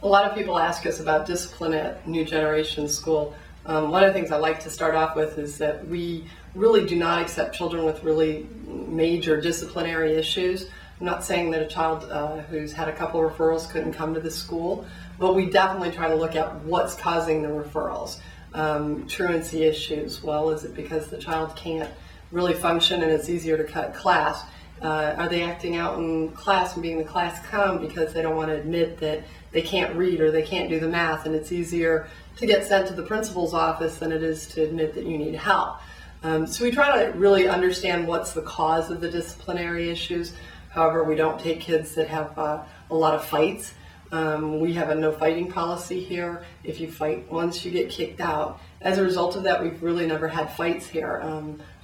A lot of people ask us about discipline at New Generation School. One of the things I like to start off with is that we really do not accept children with really major disciplinary issues. I'm not saying that a child who's had a couple of referrals couldn't come to the school, but we definitely try to look at what's causing the referrals. Truancy issues. Well, is it because the child can't really function and it's easier to cut class? Are they acting out in class and being the class clown because they don't want to admit that they can't read or they can't do the math, and it's easier to get sent to the principal's office than it is to admit that you need help? So we try to really understand what's the cause of the disciplinary issues. However, we don't take kids that have a lot of fights. We have a no fighting policy here. If you fight once, you get kicked out. As a result of that, we've really never had fights here.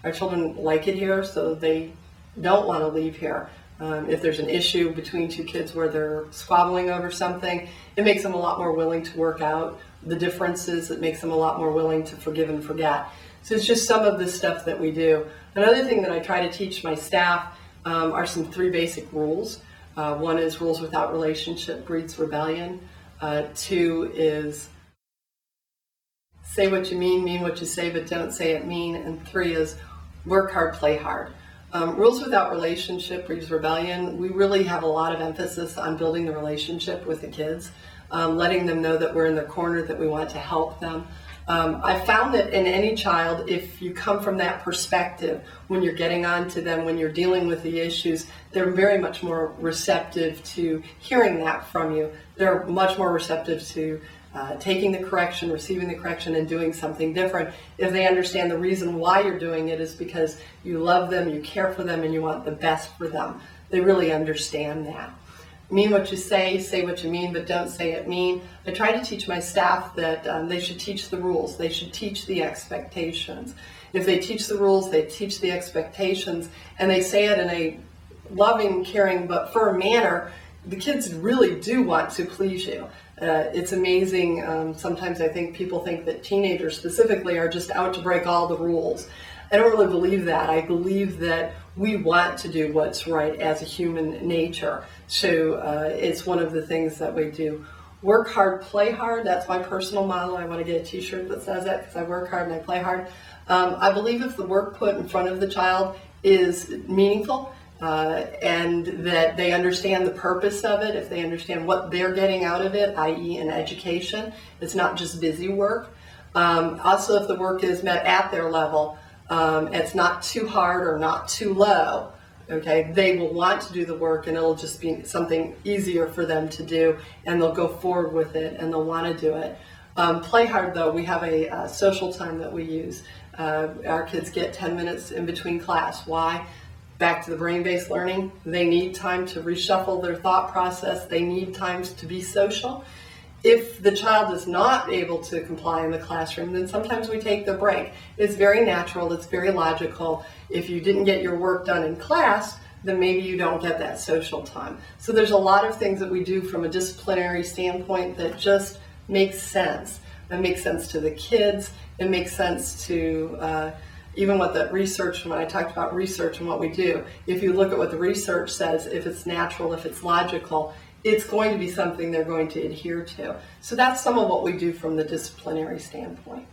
Our children like it here, so they don't want to leave here. If there's an issue between two kids where they're squabbling over something, it makes them a lot more willing to work out the differences. It makes them a lot more willing to forgive and forget. So it's just some of the stuff that we do. Another thing that I try to teach my staff are some 3 basic rules. One is rules without relationship breeds rebellion. 2 is say what you mean what you say, but don't say it mean. And 3 is work hard, play hard. Rules without relationship breeds rebellion. We really have a lot of emphasis on building the relationship with the kids, letting them know that we're in their corner, that we want to help them. I found that in any child, if you come from that perspective, when you're getting on to them, when you're dealing with the issues, they're very much more receptive to hearing that from you. They're much more receptive to taking the correction, receiving the correction, and doing something different if they understand the reason why you're doing it is because you love them, you care for them, and you want the best for them. They really understand that. Mean what you say what you mean, but don't say it mean. I try to teach my staff that they should teach the rules. They should teach the expectations. If they teach the rules, they teach the expectations, and they say it in a loving, caring, but firm manner, the kids really do want to please you. It's amazing. Sometimes I think people think that teenagers specifically are just out to break all the rules. I don't really believe that. I believe that we want to do what's right as a human nature. So it's one of the things that we do. Work hard, play hard. That's my personal model. I want to get a t-shirt that says that because I work hard and I play hard. I believe if the work put in front of the child is meaningful, and that they understand the purpose of it, if they understand what they're getting out of it, i.e. an education, it's not just busy work. Also, if the work is met at their level, it's not too hard or not too low, okay, they will want to do the work and it'll just be something easier for them to do, and they'll go forward with it and they'll want to do it. Play hard though, we have a social time that we use. Our kids get 10 minutes in between class. Why? Back to the brain-based learning. They need time to reshuffle their thought process. They need times to be social. If the child is not able to comply in the classroom, then sometimes we take the break. It's very natural. It's very logical. If you didn't get your work done in class, then maybe you don't get that social time. So there's a lot of things that we do from a disciplinary standpoint that just makes sense. It makes sense to the kids. It makes sense to even what the research, when I talked about research and what we do, if you look at what the research says, if it's natural, if it's logical, it's going to be something they're going to adhere to. So that's some of what we do from the disciplinary standpoint.